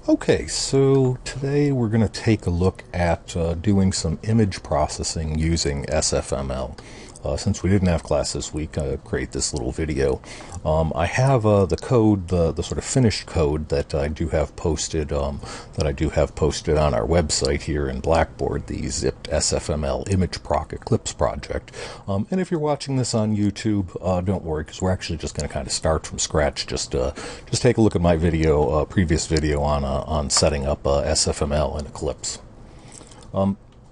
Okay, so today we're going to take a look at doing some image processing using SFML. Since we didn't have class this week, I create this little video. I have the code, the sort of finished code that I do have posted on our website here in Blackboard, the zipped SFML image proc Eclipse project. And if you're watching this on YouTube, don't worry, because we're actually just going to kind of start from scratch. Just take a look at my video, previous video on setting up SFML in Eclipse.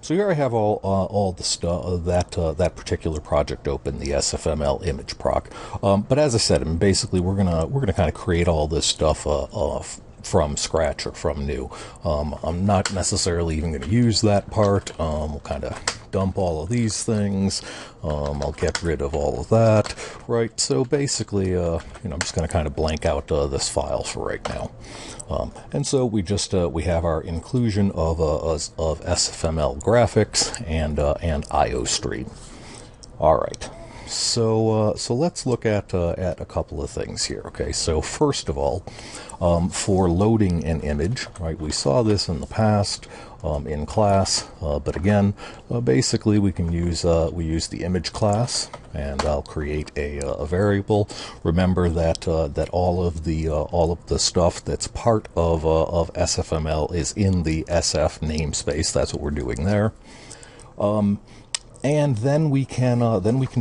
So here I have all the stuff that particular project open, the SFML image proc. But as I said, I mean, basically we're gonna kind of create all this stuff from scratch or from new. I'm not necessarily even going to use that part. We'll kind of dump all of these things. I'll get rid of all of that. Right. So basically, I'm just going to kind of blank out this file for right now. And so we have our inclusion of SFML graphics and IO stream. All right. So let's look at a couple of things here. Okay. So first of all, for loading an image, right? We saw this in the past in class, but again, basically we can use the image class, and I'll create a variable. Remember that all of the stuff that's part of SFML is in the SF namespace. That's what we're doing there. And then we can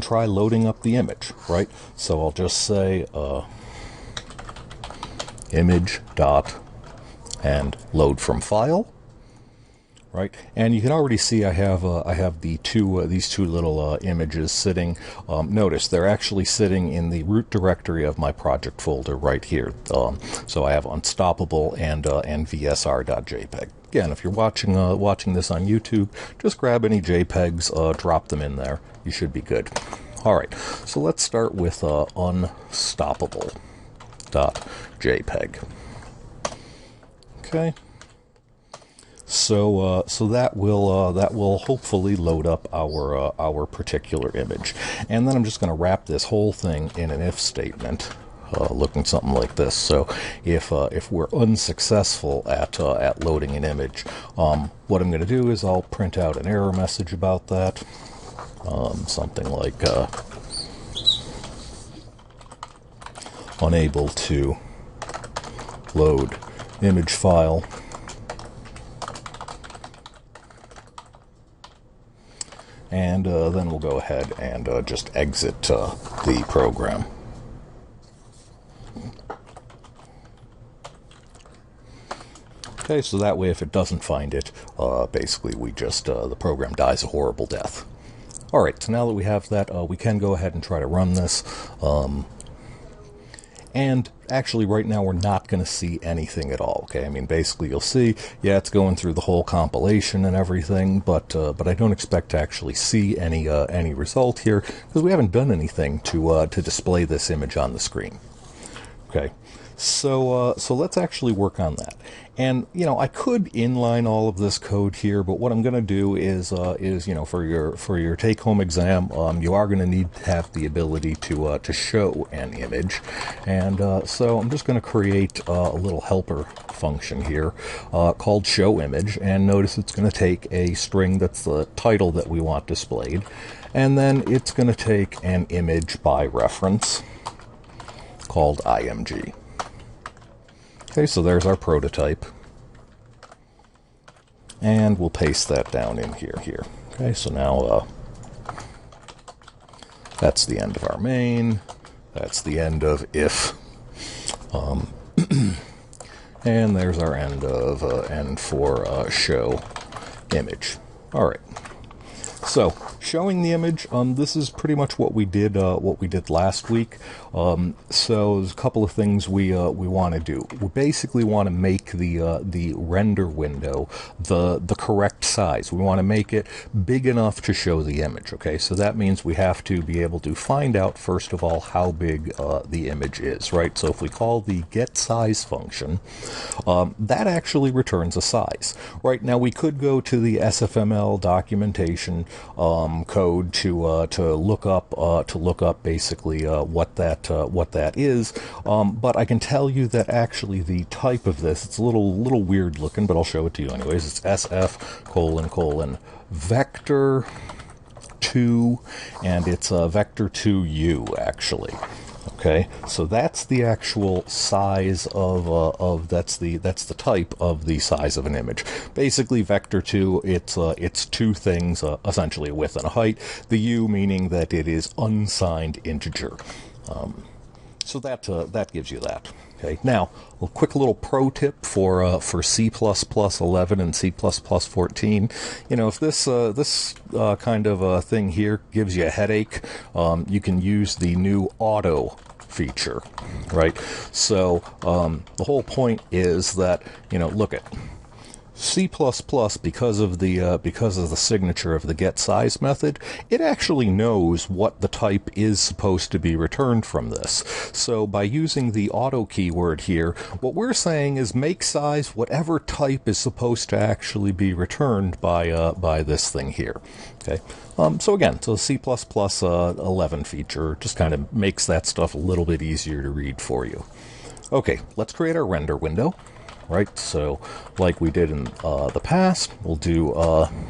try loading up the image, right? So I'll just say image dot and load from file, right? And you can already see I have these two little images sitting. Notice they're actually sitting in the root directory of my project folder right here. So I have unstoppable and vsr.jpg. Again, if you're watching this on YouTube, just grab any JPEGs, drop them in there. You should be good. All right, so let's start with unstoppable.jpg. Okay. So that will hopefully load up our particular image, and then I'm just going to wrap this whole thing in an if statement. Looking something like this. So if we're unsuccessful at loading an image, what I'm going to do is I'll print out an error message about that. Something like unable to load image file. And then we'll go ahead and just exit the program. Okay, so that way if it doesn't find it, basically we just, the program dies a horrible death. Alright, so now that we have that, we can go ahead and try to run this. And actually right now we're not going to see anything at all, okay? I mean, basically you'll see, yeah, it's going through the whole compilation and everything, but I don't expect to actually see any result here, because we haven't done anything to display this image on the screen. Okay. So let's actually work on that. And, I could inline all of this code here, but what I'm going to do is, for your take-home exam, you are going to need to have the ability to show an image. And, so I'm just going to create a little helper function here, called show image. And notice it's going to take a string that's the title that we want displayed. And then it's going to take an image by reference called img. Okay, so there's our prototype. And we'll paste that down in here. Okay, so now that's the end of our main. That's the end of if. And there's our end of end for show image. All right. So showing the image, this is pretty much what we did last week. So there's a couple of things we want to do. We basically want to make the render window the correct size. We want to make it big enough to show the image. Okay, so that means we have to be able to find out first of all how big the image is, right? So if we call the getSize function, that actually returns a size. Right now we could go to the SFML documentation, code to look up basically what that is. But I can tell you that actually the type of this, it's a little weird looking, but I'll show it to you anyways. It's SF : vector 2, and it's vector 2u actually. Okay, so that's the actual size of that's the type of the size of an image. Basically, vector 2, it's two things, essentially a width and a height. The u meaning that it is unsigned integer. So that gives you that. Okay, now a quick little pro tip for C++ 11 and C++ 14. You know, if this kind of thing here gives you a headache, you can use the new auto feature, right? So the whole point is that, you know, look at C++, because of the signature of the getSize method, it actually knows what the type is supposed to be returned from this. So by using the auto keyword here, what we're saying is make size whatever type is supposed to actually be returned by this thing here. Okay. So again, so C++ 11 feature just kind of makes that stuff a little bit easier to read for you. Okay, let's create our render window. Right, so like we did in the past, we'll do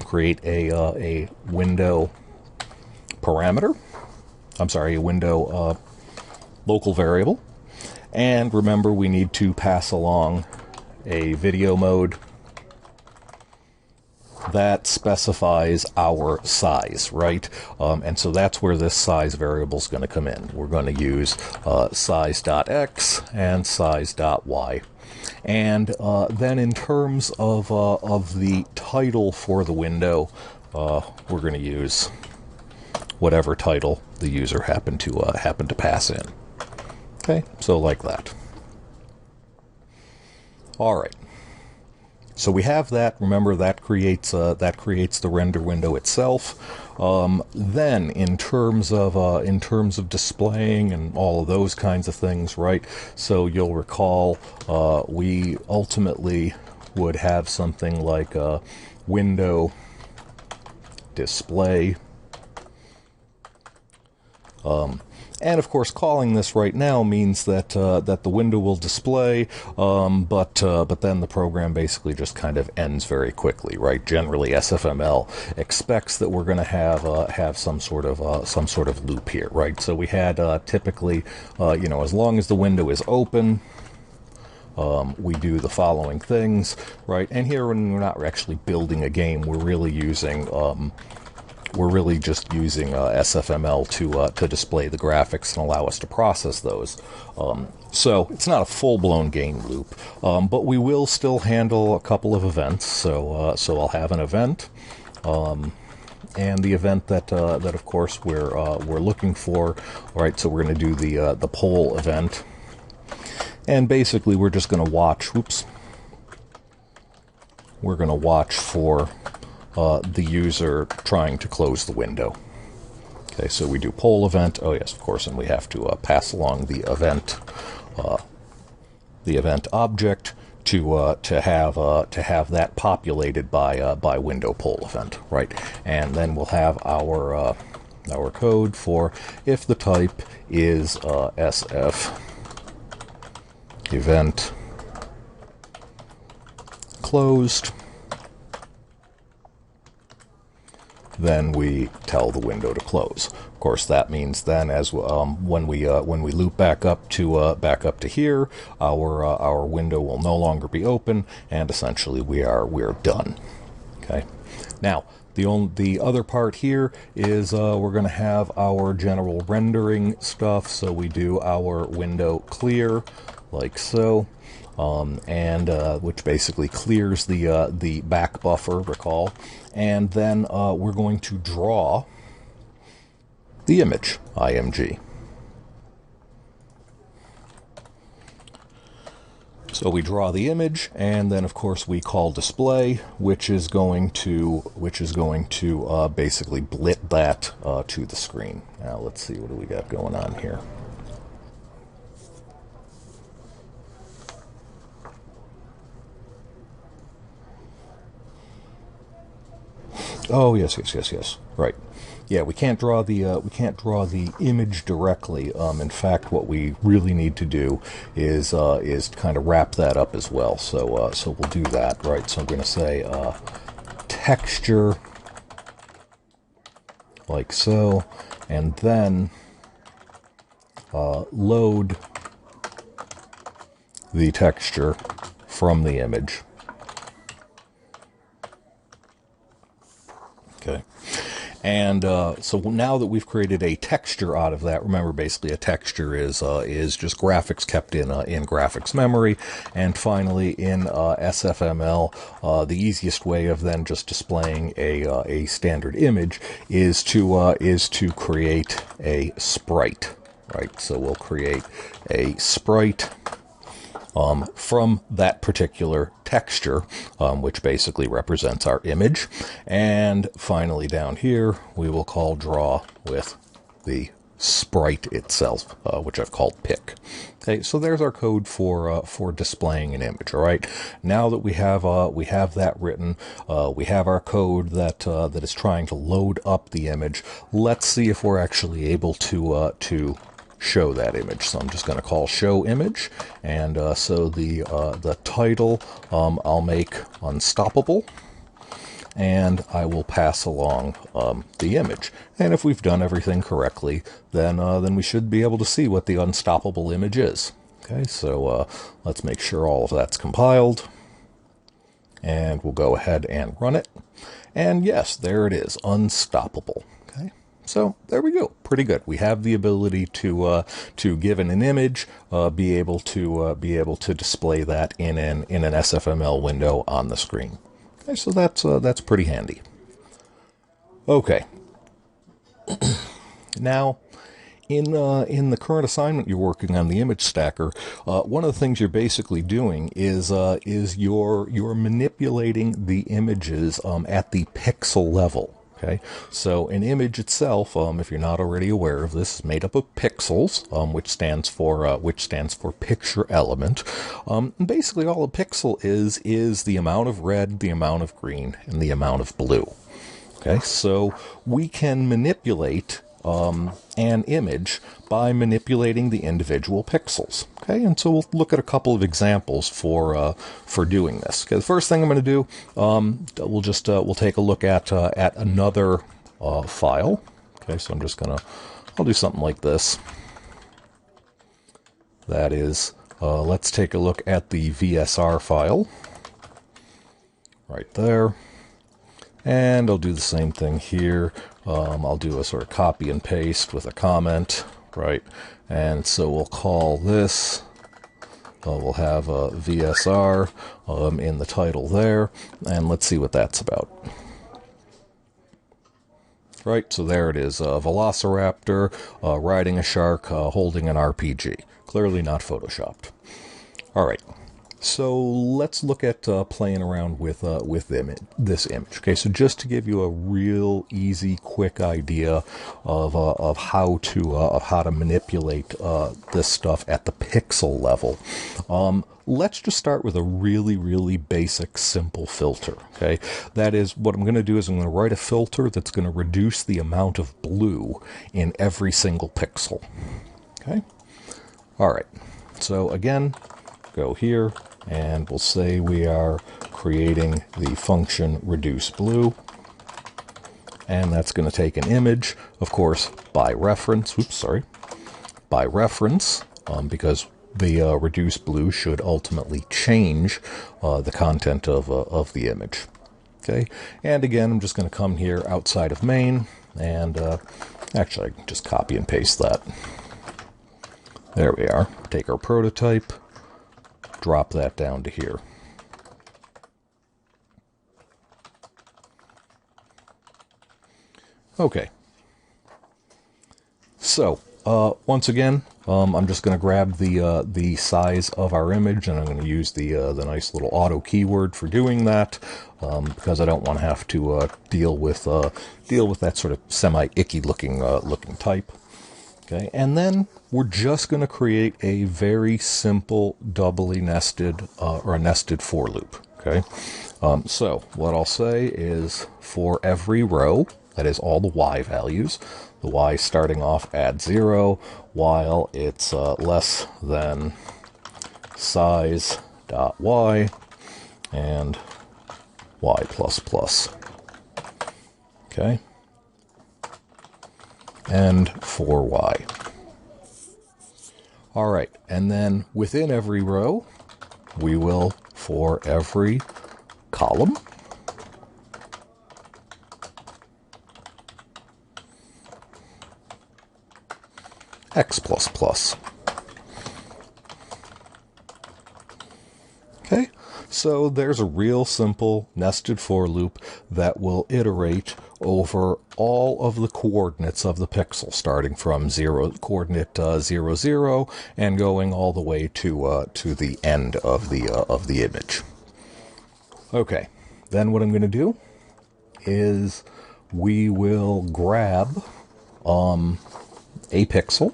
create a window parameter. I'm sorry, a window local variable. And remember, we need to pass along a video mode that specifies our size, right? And so that's where this size variable is going to come in. We're going to use size.x and size.y. And then in terms of the title for the window, we're going to use whatever title the user happened to pass in. Okay, so like that. All right. So we have that. Remember, that creates the render window itself. Then, in terms of displaying and all of those kinds of things, right? So you'll recall we ultimately would have something like a window display. And of course, calling this right now means that that the window will display, but then the program basically just kind of ends very quickly, right? Generally, SFML expects that we're going to have some sort of loop here, right? So we had typically, as long as the window is open, we do the following things, right? And here, when we're not actually building a game, we're really just using SFML to display the graphics and allow us to process those. So it's not a full-blown game loop, but we will still handle a couple of events. So I'll have an event, and the event that of course we're looking for. All right, so we're going to do the poll event, and basically we're just going to watch. We're going to watch for the user trying to close the window. Okay, so we do poll event. Oh yes, of course, and we have to pass along the event object to have that populated by window poll event, right? And then we'll have our code for if the type is SF event closed, then we tell the window to close. Of course, that means then, as when we loop back up to here, our window will no longer be open, and essentially we are done. Okay. Now, the other part here is we're going to have our general rendering stuff. So we do our window clear, like so. Which basically clears the back buffer, recall, and then we're going to draw the image, img. So we draw the image, and then of course we call display, which is going to basically blit that to the screen. Now let's see, what do we got going on here? Oh, yes. Right. Yeah, we can't draw the image directly. In fact, what we really need to do is kind of wrap that up as well. So so we'll do that, right? So I'm going to say texture like so, and then load the texture from the image. Okay. And so now that we've created a texture out of that, remember basically a texture is just graphics kept in graphics memory. And finally in SFML, the easiest way of then just displaying a standard image is to create a sprite, right? So we'll create a sprite from that particular texture, which basically represents our image. And finally down here, we will call draw with the sprite itself, which I've called pick. Okay, so there's our code for displaying an image. All right, now that we have that written, we have our code that is trying to load up the image. Let's see if we're actually able to show that image. So I'm just going to call show image, and so the title I'll make unstoppable, and I will pass along the image. And if we've done everything correctly, then we should be able to see what the unstoppable image is. Okay, so let's make sure all of that's compiled, and we'll go ahead and run it. And yes, there it is, unstoppable. Okay. So there we go. Pretty good. We have the ability to given an image, be able to display that in an SFML window on the screen. Okay, so that's pretty handy. Okay. Now, in the current assignment you're working on, the image stacker, one of the things you're basically doing is you're manipulating the images at the pixel level. Okay, so an image itself, if you're not already aware of this, is made up of pixels, which stands for picture element. And basically, all a pixel is the amount of red, the amount of green, and the amount of blue. Okay, so we can manipulate an image by manipulating the individual pixels. Okay, and so we'll look at a couple of examples for doing this. Okay, the first thing I'm going to do, we'll take a look at another file. Okay, so I'll do something like this. That is, let's take a look at the VSR file right there. And I'll do the same thing here. I'll do a sort of copy and paste with a comment, right? And so we'll call this, we'll have a VSR in the title there, and let's see what that's about. Right, so there it is, a velociraptor riding a shark holding an RPG. Clearly not photoshopped. All right. So let's look at playing around with this image. Okay, so just to give you a real easy, quick idea of how to manipulate this stuff at the pixel level. Let's just start with a really, really basic, simple filter. Okay, that is what I'm going to do is I'm going to write a filter that's going to reduce the amount of blue in every single pixel. Okay, all right. So again, go here. And we'll say we are creating the function reduce blue. And that's going to take an image, of course, by reference. By reference, because the reduce blue should ultimately change the content of the image. Okay. And again, I'm just going to come here outside of main. And actually, I can just copy and paste that. There we are. Take our prototype. Drop that down to here. Okay. So, once again, I'm just going to grab the size of our image, and I'm going to use the nice little auto keyword for doing that, because I don't want to have to deal with that sort of semi-icky looking type. Okay, and then we're just going to create a very simple doubly nested or a nested for loop. Okay, so what I'll say is for every row, that is all the y values, the y starting off at 0 while it's less than size dot y and y plus plus. Okay, and for y. All right, and then within every row, we will, for every column, x plus plus. Okay, so there's a real simple nested for loop that will iterate over all of the coordinates of the pixel, starting from coordinate 0, 0, and going all the way to the end of the image. Okay, then what I'm going to do is we will grab a pixel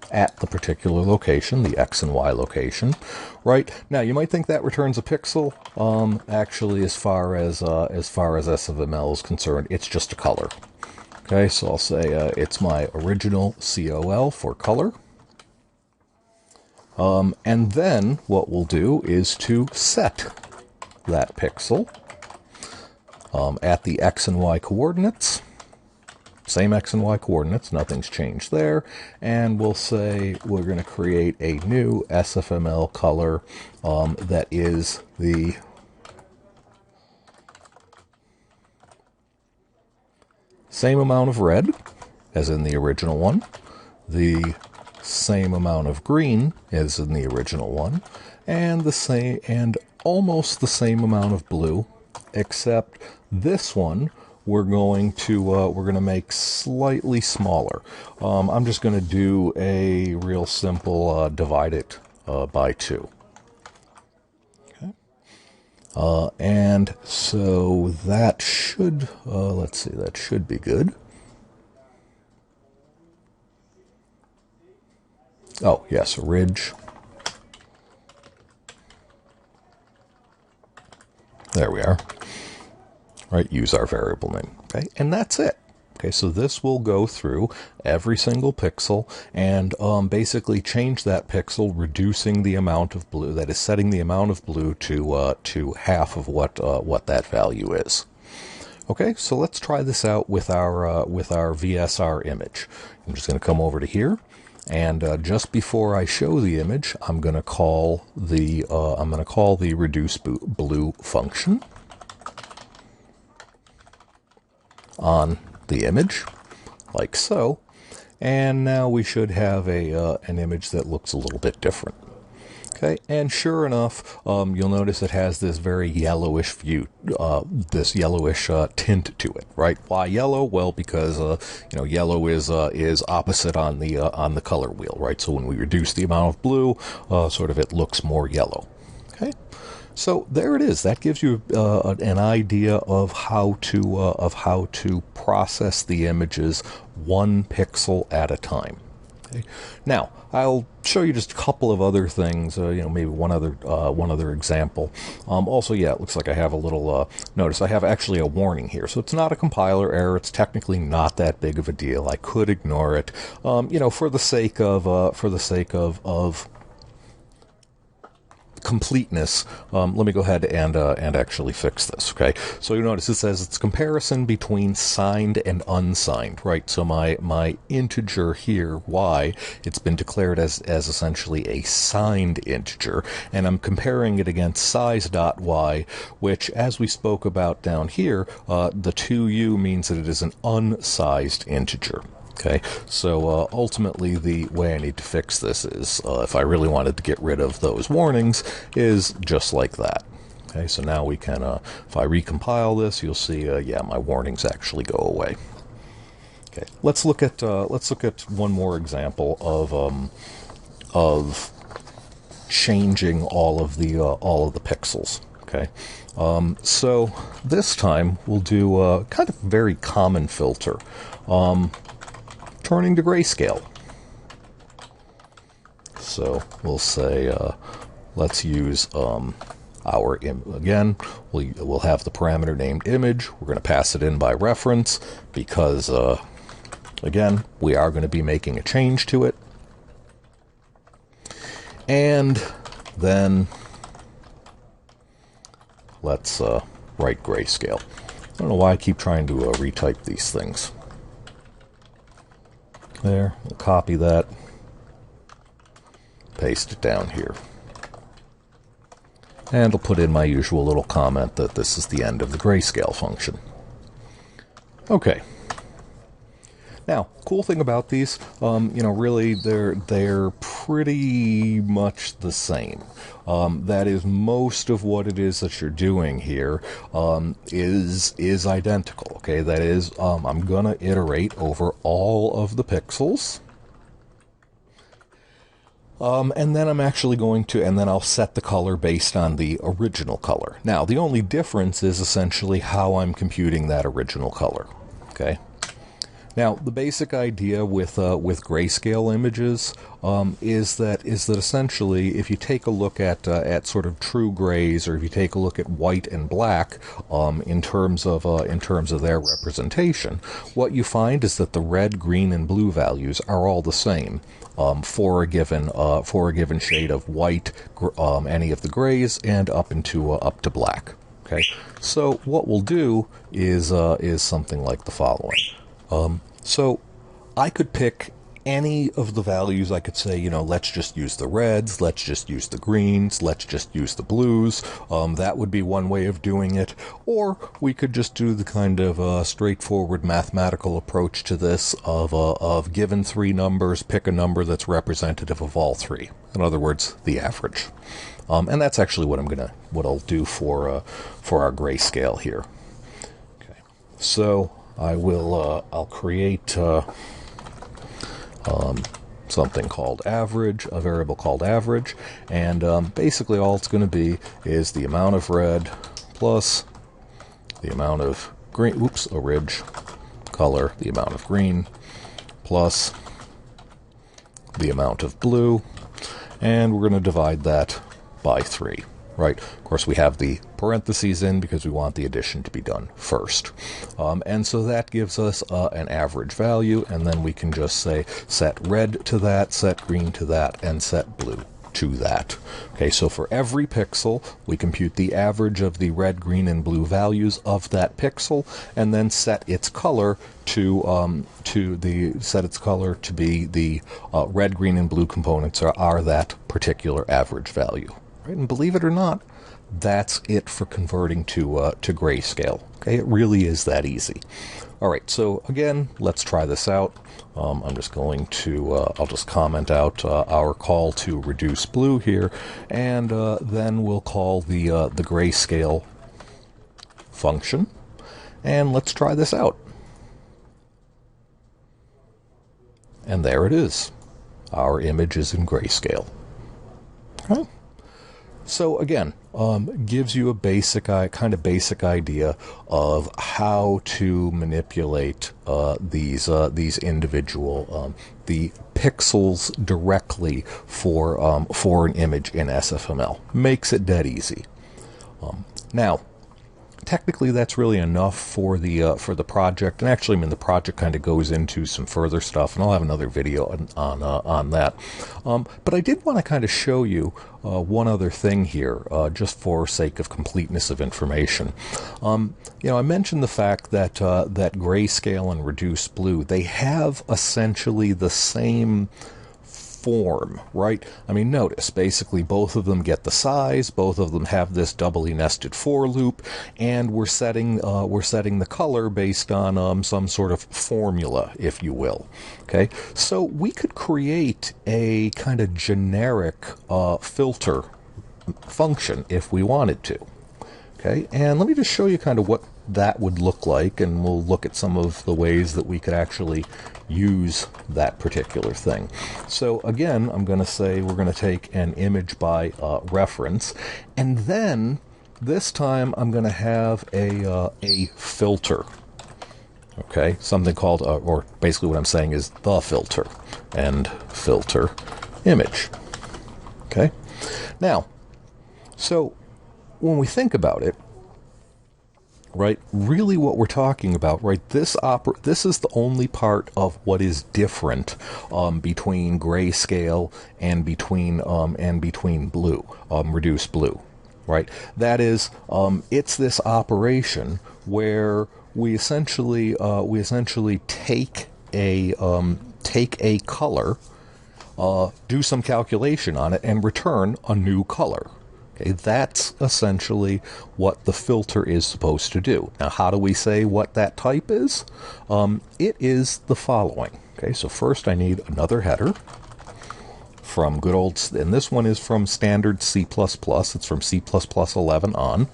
at the particular location, the X and Y location, right? Now, you might think that returns a pixel. Actually, as far as SFML is concerned, it's just a color. Okay, so I'll say it's my original COL for color. And then what we'll do is to set that pixel at the X and Y coordinates. Same X and Y coordinates, nothing's changed there. And we'll say we're going to create a new SFML color that is the same amount of red as in the original one, the same amount of green as in the original one, and the same and almost the same amount of blue, except this one we're going to make slightly smaller. I'm just going to do a real simple divide it by 2. Okay. And so that should, let's see, that should be good. Oh, yes, a ridge. There we are. Right, use our variable name. Okay, and that's it. Okay, so this will go through every single pixel and basically change that pixel, reducing the amount of blue. That is, setting the amount of blue to half of what that value is. Okay, so let's try this out with our VSR image. I'm just going to come over to here, and just before I show the image, I'm going to call the reduce blue function on the image, like so, and now we should have an image that looks a little bit different. Okay, and sure enough, you'll notice it has this very yellowish this yellowish tint to it, right? Why yellow? Well, because yellow is opposite on the color wheel, right? So when we reduce the amount of blue, sort of it looks more yellow. Okay. So there it is. That gives you an idea of how to process the images one pixel at a time. Okay. Now I'll show you just a couple of other things. Maybe one other example. Also, yeah, it looks like I have a little notice. I have actually a warning here, so it's not a compiler error. It's technically not that big of a deal. I could ignore it. For the sake of completeness, let me go ahead and actually fix this. Okay, so you notice it says it's comparison between signed and unsigned, right? So my integer here, y, it's been declared as essentially a signed integer, and I'm comparing it against size.y, which, as we spoke about down here, the 2u means that it is an unsized integer. Okay, so ultimately the way I need to fix this is, if I really wanted to get rid of those warnings, is just like that. Okay, so now we can, if I recompile this, you'll see, yeah, my warnings actually go away. Okay, let's look at one more example of changing all of the pixels. Okay, so this time we'll do a kind of very common filter. Turning to grayscale. So we'll say, let's use Again, we'll have the parameter named image. We're going to pass it in by reference because, again, we are going to be making a change to it. And then let's write Grayscale. I don't know why I keep trying to retype these things. There, we'll copy that, paste it down here. And I'll put in my usual little comment that this is the end of the Grayscale function. Okay. Now, cool thing about these, really they're pretty much the same. That is, most of what it is that you're doing here is identical. Okay, that is, I'm gonna iterate over all of the pixels. And then I'm actually going to, and then I'll set the color based on the original color. Now, the only difference is essentially how I'm computing that original color. Okay. Now, the basic idea with grayscale images is that essentially, if you take a look at sort of true grays, or if you take a look at white and black, in terms of their representation, what you find is that the red, green, and blue values are all the same for a given shade of white, any of the grays, and up to black. Okay, so what we'll do is something like the following. So I could pick any of the values. I could say, let's just use the reds, let's just use the greens, let's just use the blues. That would be one way of doing it. Or we could just do the kind of straightforward mathematical approach to this of given three numbers, pick a number that's representative of all three. In other words, the average. And that's actually what I'll do for our grayscale here. Okay, so I'll create something called average, a variable called average, and basically all it's going to be is the amount of red plus the amount of green, color, the amount of green plus the amount of blue, and we're going to divide that by 3. Right. Of course, we have the parentheses in because we want the addition to be done first. And so that gives us an average value, and then we can just say set red to that, set green to that, and set blue to that. Okay, so for every pixel, we compute the average of the red, green, and blue values of that pixel, and then set its color to be the red, green, and blue components are that particular average value. And believe it or not, that's it for converting to grayscale. Okay, it really is that easy. All right, so again, let's try this out. I'm just going to, I'll just comment out our call to reduce blue here, and then we'll call the grayscale function, and let's try this out. And there it is. Our image is in grayscale. Okay. So again, gives you a basic idea of how to manipulate these individual the pixels directly for an image in SFML. Makes it dead easy. Now, technically, that's really enough for the project. And actually, the project kind of goes into some further stuff, and I'll have another video on that. But I did want to kind of show you one other thing here, just for sake of completeness of information. I mentioned the fact that that grayscale and reduce blue, they have essentially the same form, right? Notice, basically both of them get the size, both of them have this doubly nested for loop, and we're setting the color based on some sort of formula, if you will. Okay, so we could create a kind of generic filter function if we wanted to. Okay, and let me just show you kind of what that would look like, and we'll look at some of the ways that we could actually use that particular thing. So again, I'm going to say we're going to take an image by reference, and then this time I'm going to have a filter. Okay, something called, or basically what I'm saying is the filter, and filter image. Okay, now, so when we think about it, right, really what we're talking about, right, this is the only part of what is different between grayscale and between blue, reduced blue, right? That is, it's this operation where we essentially take a color, do some calculation on it, and return a new color. Okay, that's essentially what the filter is supposed to do. Now, how do we say what that type is? It is the following. Okay, so first I need another header from good old, and this one is from standard C++. It's from C++ 11 on.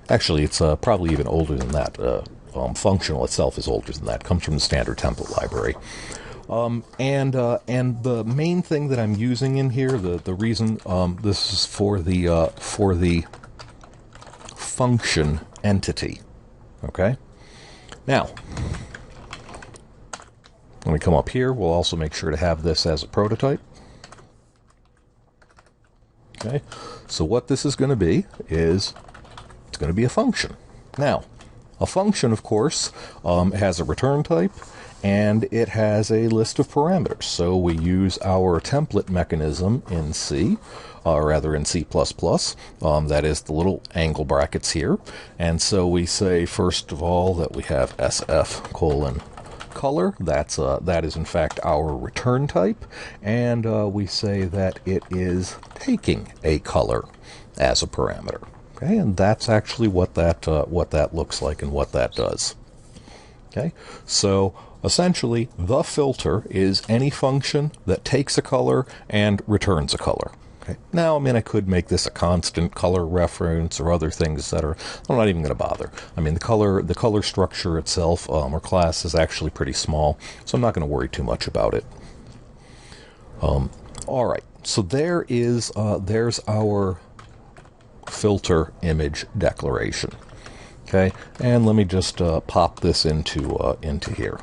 Actually, it's probably even older than that. Functional itself is older than that. It comes from the standard template library. And the main thing that I'm using in here, the reason this is for the function entity. Okay. Now, when we come up here, we'll also make sure to have this as a prototype. Okay. So what this is going to be is it's going to be a function. Now, a function, of course, has a return type, and it has a list of parameters. So we use our template mechanism in C, rather in C++. That is the little angle brackets here. And so we say, first of all, that we have SF:color. That is, in fact, our return type. And we say that it is taking a color as a parameter. Okay, and that's actually what that looks like and what that does. Okay, so essentially the filter is any function that takes a color and returns a color. Okay, now I mean I could make this a constant color reference or other things that are, I'm not even going to bother. I mean the color structure itself or class is actually pretty small, so I'm not going to worry too much about it. All right, so there's our filter image declaration. Okay, and let me just pop this into here.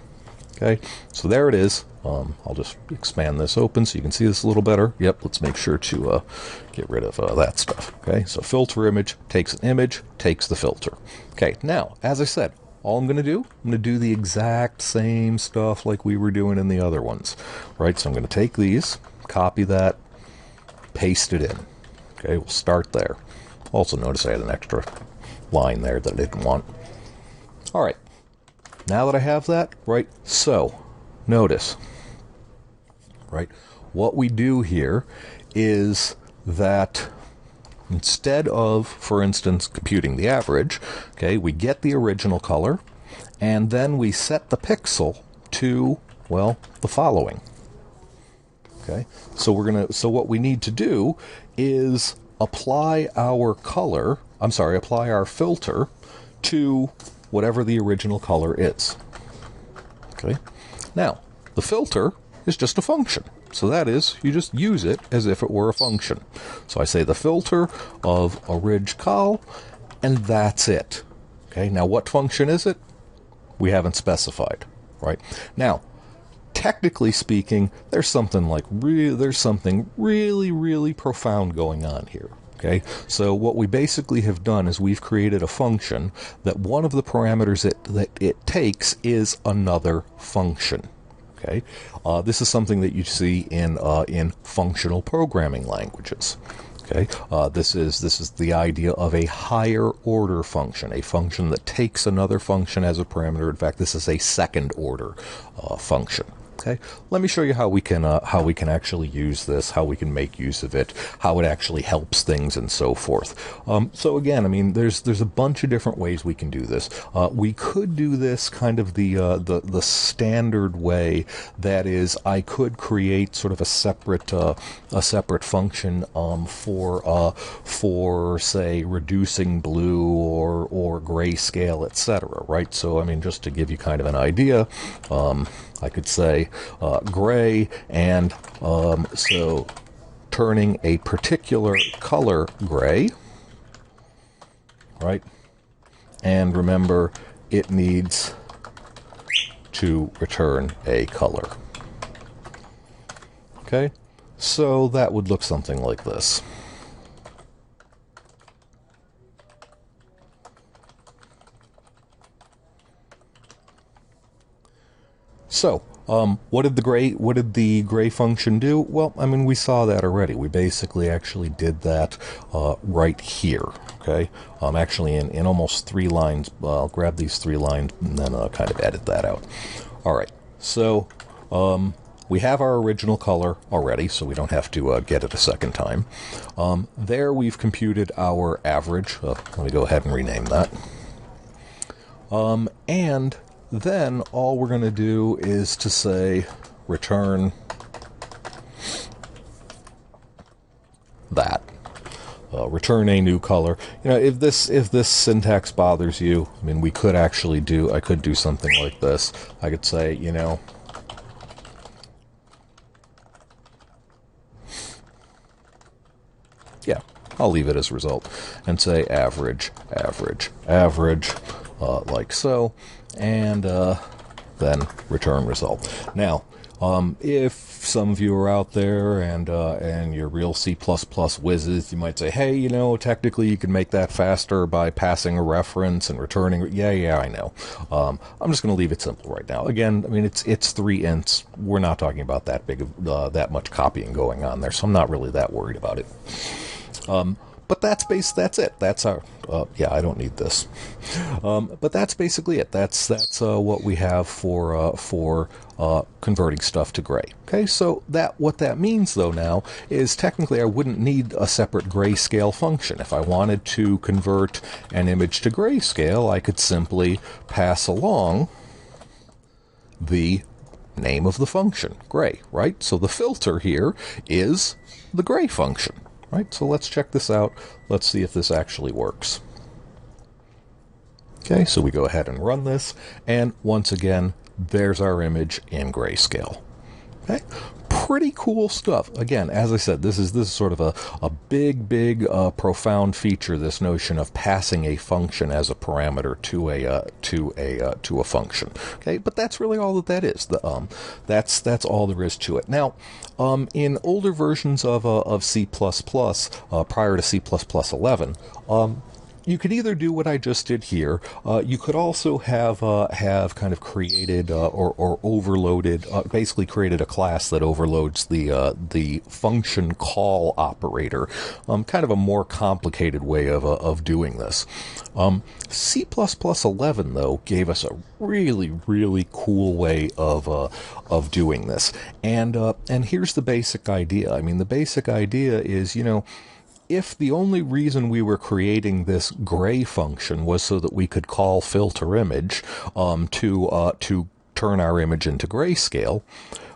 Okay, so there it is. I'll just expand this open so you can see this a little better. Yep, let's make sure to get rid of that stuff. Okay, so filter image takes an image, takes the filter. Okay, now, as I said, all I'm going to do the exact same stuff like we were doing in the other ones. Right, so I'm going to take these, copy that, paste it in. Okay, we'll start there. Also notice I had an extra line there that I didn't want. All right, now that I have that, right, so notice, right, what we do here is that instead of, for instance, computing the average, okay, we get the original color, and then we set the pixel to, well, the following. Okay, so what we need to do is apply our filter to whatever the original color is. Okay. Now, the filter is just a function. So that is, you just use it as if it were a function. So I say the filter of orig_col, and that's it. Okay. Now, what function is it? We haven't specified, right? Now, technically speaking, there's something really, really profound going on here. Okay, so what we basically have done is we've created a function that one of the parameters that it takes is another function. Okay, this is something that you see in functional programming languages. Okay, this is the idea of a higher order function, a function that takes another function as a parameter. In fact, this is a second order function. Okay, let me show you how we can actually use this, how we can make use of it, how it actually helps things, and so forth. So again, I mean, there's a bunch of different ways we can do this. We could do this kind of the standard way. That is, I could create sort of a separate function for say reducing blue or grayscale, etc. Right? So I mean, just to give you kind of an idea. I could say gray, and so turning a particular color gray, right? And remember, it needs to return a color. Okay, so that would look something like this. So, what did the gray function do? Well, I mean, we saw that already. We basically actually did that right here. Okay, actually in almost 3 lines. I'll grab these 3 lines and then kind of edit that out. All right, so we have our original color already, so we don't have to get it a second time. There we've computed our average. Let me go ahead and rename that. And then all we're going to do is to say return that. Return a new color. You know, if this syntax bothers you, I mean, I could do something like this. I could say, you know, yeah, I'll leave it as a result and say average, like so, and then return result. Now, if some of you are out there and you're real C++ whizzes, you might say, hey, you know, technically you can make that faster by passing a reference and returning. Yeah, I know. I'm just going to leave it simple right now. Again, I mean, it's 3 ints. We're not talking about that big of that much copying going on there, so I'm not really that worried about it. But that's it. That's our, yeah, I don't need this. But that's basically it. That's what we have for converting stuff to gray. Okay, so what that means though now is technically I wouldn't need a separate grayscale function. If I wanted to convert an image to grayscale, I could simply pass along the name of the function, gray, right? So the filter here is the gray function. Right, so let's check this out. Let's see if this actually works. Okay, so we go ahead and run this, and once again, there's our image in grayscale. Okay, pretty cool stuff. Again, as I said, this is sort of a big, profound feature. This notion of passing a function as a parameter to a function. Okay, but that's really all that is. That's all there is to it. Now, in older versions of C++, prior to C++ 11, you could either do what I just did here. You could also have kind of created or overloaded, basically created a class that overloads the function call operator. Kind of a more complicated way of doing this. C++ 11 though gave us a really cool way of doing this. And here's the basic idea. I mean, the basic idea is, you know, if the only reason we were creating this gray function was so that we could call filter image to turn our image into grayscale,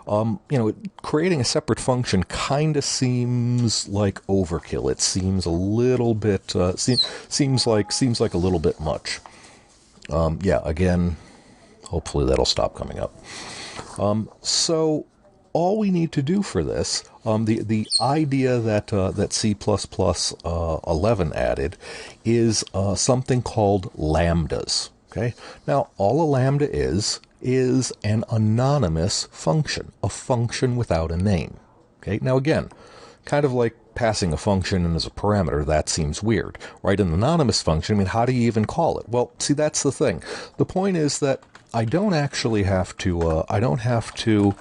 you know, creating a separate function kind of seems like overkill. It seems a little bit seems like a little bit much. Yeah, again, hopefully that'll stop coming up. So all we need to do for this, the idea that C++ 11 added is something called lambdas. Okay. Now, all a lambda is an anonymous function, a function without a name. Okay. Now, again, kind of like passing a function in as a parameter, that seems weird, right? An anonymous function, I mean, how do you even call it? Well, see, that's the thing. The point is that I don't actually have to,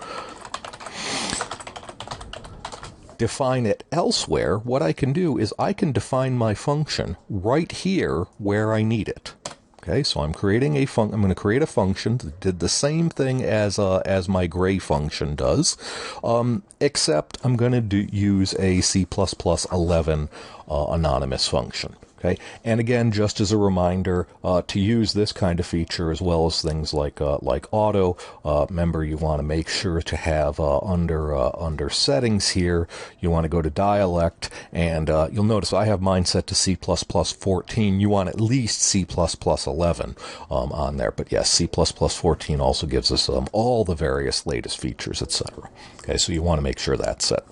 define it elsewhere. What I can do is I can define my function right here where I need it. Okay, so I'm creating I'm going to create a function that did the same thing as my gray function does, except I'm going to use a C++ 11 anonymous function. Okay, and again, just as a reminder, to use this kind of feature as well as things like auto, remember you want to make sure to have under settings here, you want to go to dialect, and you'll notice I have mine set to C++ 14. You want at least C++ 11 on there, but yes, C++ 14 also gives us all the various latest features, etc. Okay, so you want to make sure that's set.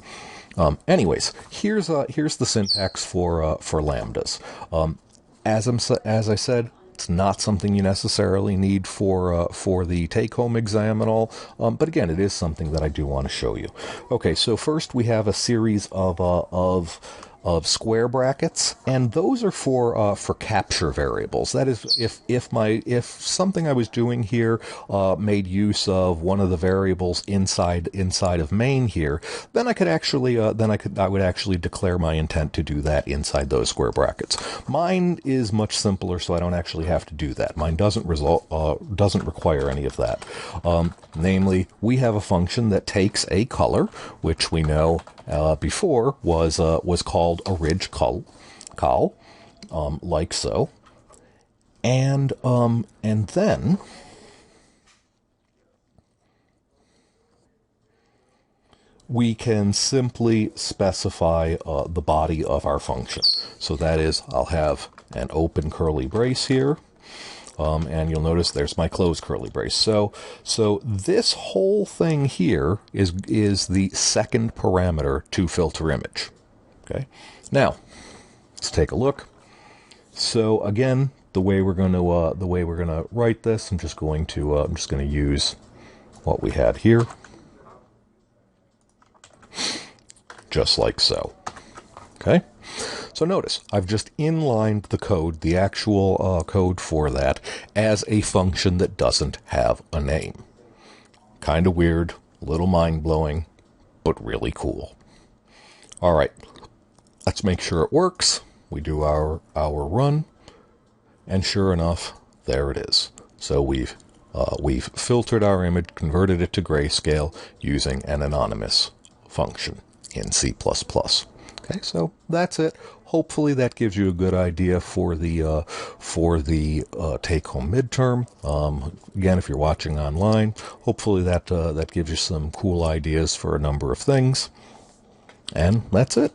Anyways, here's the syntax for lambdas. As I said, it's not something you necessarily need for the take-home exam and all, but again, it is something that I do want to show you. Okay, so first we have a series of of square brackets, and those are for capture variables. That is, if something I was doing here made use of one of the variables inside of main here, then I could actually I would actually declare my intent to do that inside those square brackets. Mine is much simpler, so I don't actually have to do that. Mine doesn't require any of that. Namely, we have a function that takes a color, which we know before was called a ridge col, like so, and then we can simply specify the body of our function. So that is, I'll have an open curly brace here. And you'll notice there's my closed curly brace. So this whole thing here is the second parameter to filter image. Okay. Now let's take a look. So again, the way we're going to write this, I'm just going to use what we had here, just like so. Okay. So notice, I've just inlined the code, the actual code for that, as a function that doesn't have a name. Kind of weird, a little mind-blowing, but really cool. All right, let's make sure it works. We do our run, and sure enough, there it is. So we've filtered our image, converted it to grayscale using an anonymous function in C++. Okay, so that's it. Hopefully that gives you a good idea for the take-home midterm. Again, if you're watching online, hopefully that gives you some cool ideas for a number of things. And that's it.